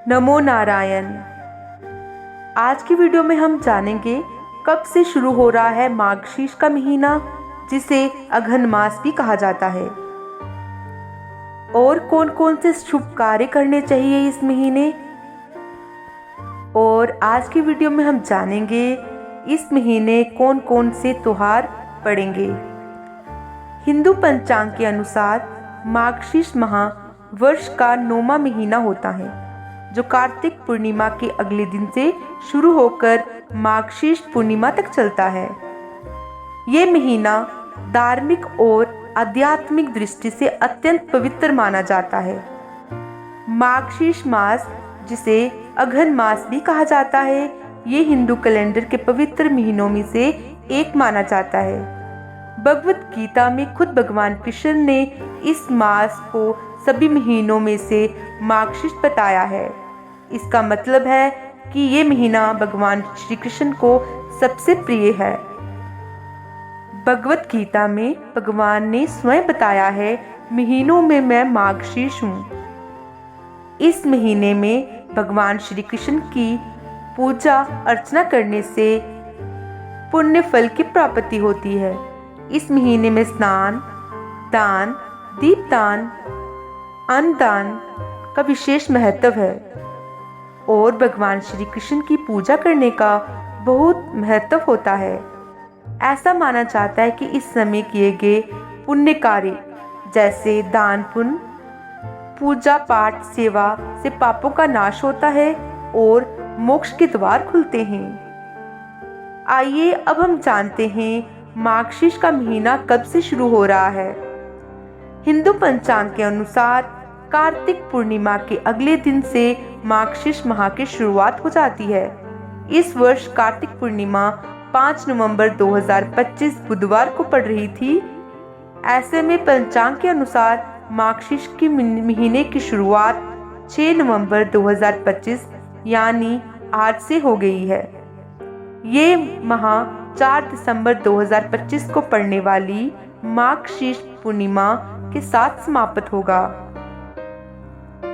नमो नारायण। आज की वीडियो में हम जानेंगे कब से शुरू हो रहा है मार्गशीर्ष का महीना, जिसे अघन मास भी कहा जाता है, और कौन कौन से शुभ कार्य करने चाहिए इस महीने। और आज की वीडियो में हम जानेंगे इस महीने कौन कौन से त्योहार पड़ेंगे। हिंदू पंचांग के अनुसार मार्गशीर्ष माह वर्ष का 9वां महीना होता है, जो कार्तिक पूर्णिमा के अगले दिन से शुरू होकर मार्गशीर्ष पूर्णिमा तक चलता है। ये महीना धार्मिक और आध्यात्मिक दृष्टि से अत्यंत पवित्र माना जाता है। मार्गशीर्ष मास, जिसे अघन मास भी कहा जाता है, ये हिंदू कैलेंडर के पवित्र महीनों में से एक माना जाता है। भगवत गीता में खुद भगवान कृष्ण ने इस मास को सभी महीनों में से मार्गशीर्ष बताया है। इसका मतलब है कि ये महीना भगवान श्री कृष्ण को सबसे प्रिय है। भगवत गीता में भगवान ने स्वयं बताया है, महीनों में मैं मार्गशीर्ष हूँ। इस महीने में भगवान श्री कृष्ण की पूजा अर्चना करने से पुण्य फल की प्राप्ति होती है। इस महीने में स्नान, दान, दीपदान, अन्नदान का विशेष महत्व है और भगवान श्री कृष्ण की पूजा करने का बहुत महत्व होता है। ऐसा माना जाता है कि इस समय किए गए पुण्य कार्य जैसे दान पुण्य, पूजा पाठ, सेवा से पापों का नाश होता है और मोक्ष के द्वार खुलते हैं। आइए अब हम जानते हैं मार्गशीर्ष का महीना कब से शुरू हो रहा है। हिंदू पंचांग के अनुसार कार्तिक पूर्णिमा के अगले दिन से मार्गशीर्ष माह की शुरुआत हो जाती है। इस वर्ष कार्तिक पूर्णिमा 5 नवंबर 2025 बुधवार को पड़ रही थी। ऐसे में पंचांग के अनुसार मार्गशीर्ष के महीने की शुरुआत 6 नवंबर 2025 यानी आज से हो गई है। ये माह 4 दिसंबर 2025 को पड़ने वाली मार्गशीर्ष पूर्णिमा के साथ समाप्त होगा।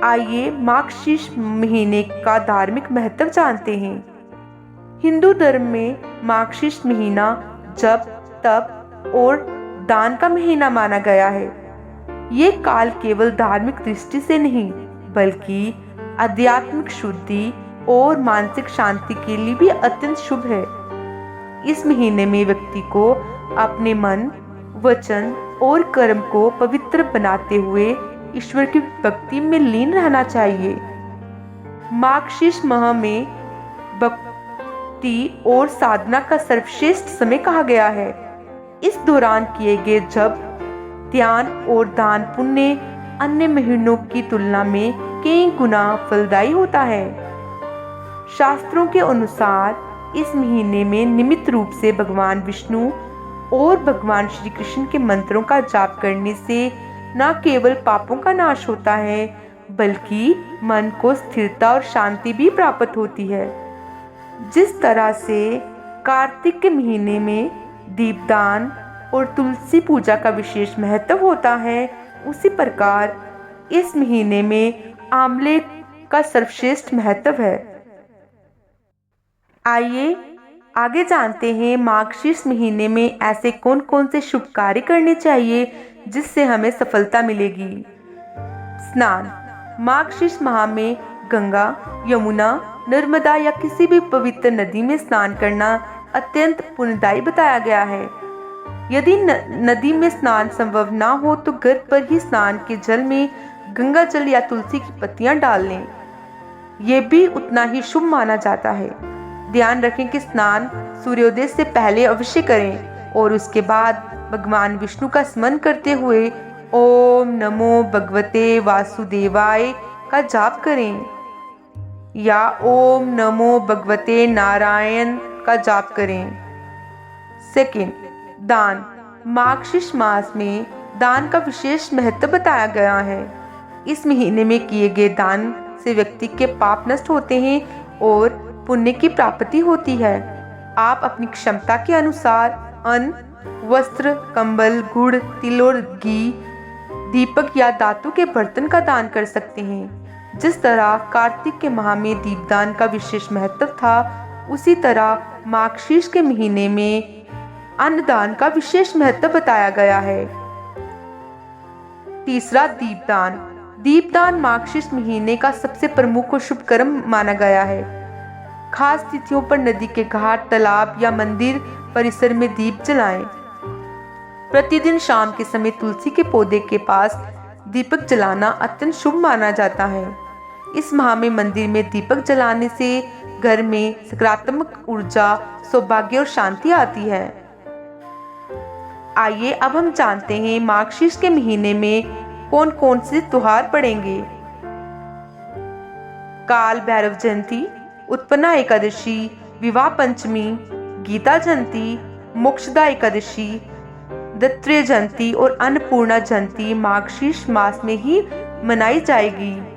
आइए मार्गशीर्ष महीने का धार्मिक महत्व जानते हैं। हिंदू धर्म में मार्गशीर्ष महीना जप, तप और दान का महीना माना गया है। ये काल केवल धार्मिक दृष्टि से नहीं, बल्कि आध्यात्मिक शुद्धि और मानसिक शांति के लिए भी अत्यंत शुभ है। इस महीने में व्यक्ति को अपने मन, वचन और कर्म को पवित्र बनाते हुए ईश्वर की भक्ति में लीन रहना चाहिए। मार्गशीर्ष माह में भक्ति और साधना का सर्वश्रेष्ठ समय कहा गया है। इस दौरान किए गए जप, ध्यान और दान पुण्य अन्य महीनों की तुलना में कई गुना फलदायी होता है। शास्त्रों के अनुसार इस महीने में नियमित रूप से भगवान विष्णु और भगवान श्री कृष्ण के मंत्रों का जाप करने से न केवल पापों का नाश होता है, बल्कि मन को स्थिरता और शांति भी प्राप्त होती है। जिस तरह से कार्तिक के महीने में दीपदान और तुलसी पूजा का विशेष महत्व होता है, उसी प्रकार इस महीने में आंवले का सर्वश्रेष्ठ महत्व है। आइए आगे जानते हैं मार्गशीर्ष महीने में ऐसे कौन कौन से शुभ कार्य करने चाहिए जिससे हमें सफलता मिलेगी। स्नान। मार्गशीर्ष माह में गंगा, यमुना, नर्मदा या किसी भी पवित्र नदी में स्नान करना अत्यंत पुण्यदायी बताया गया है। यदि नदी में स्नान संभव ना हो तो घर पर ही स्नान के जल में गंगा जल या तुलसी की पत्तियां डाल लें। ये भी उतना ही शुभ माना जाता है। ध्यान रखें कि स्नान सूर्योदय से पहले अवश्य करें और उसके बाद भगवान विष्णु का स्मरण करते हुए ओम नमो भगवते वासुदेवाय का जाप करें या ओम नमो भगवते नारायण का जाप करें। सेकंड, दान। मार्गशीर्ष मास में दान का विशेष महत्व बताया गया है। इस महीने में किए गए दान से व्यक्ति के पाप नष्ट होते हैं और पुण्य की प्राप्ति होती है। आप अपनी क्षमता के अनुसार अन्न, वस्त्र, कंबल, गुड़, तिल और घी, दीपक या धातु के बर्तन का दान कर सकते हैं। जिस तरह कार्तिक के माह में दीपदान का विशेष महत्व था, उसी तरह माघशीर्ष के महीने में अन्नदान का विशेष महत्व बताया गया है। तीसरा, दीपदान। दीपदान माघशीर्ष महीने का सबसे प्रमुख और शुभ कर्म माना गया है। खास तिथियों पर नदी के घाट, तालाब या मंदिर परिसर में दीप जलाएं। प्रतिदिन शाम के समय तुलसी के पौधे के पास दीपक जलाना अत्यंत शुभ माना जाता है। इस माह में मंदिर में दीपक जलाने से घर में सकारात्मक ऊर्जा, सौभाग्य और शांति आती है। आइए अब हम जानते हैं माघशीर्ष के महीने में कौन कौन से त्योहार पड़ेंगे। काल भैरव जयंती, उत्पन्ना एकादशी, विवाह पंचमी, गीता जयंती, मोक्षदा एकादशी, दत्तात्रेय जयंती और अन्नपूर्णा जयंती माघशीर्ष मास में ही मनाई जाएगी।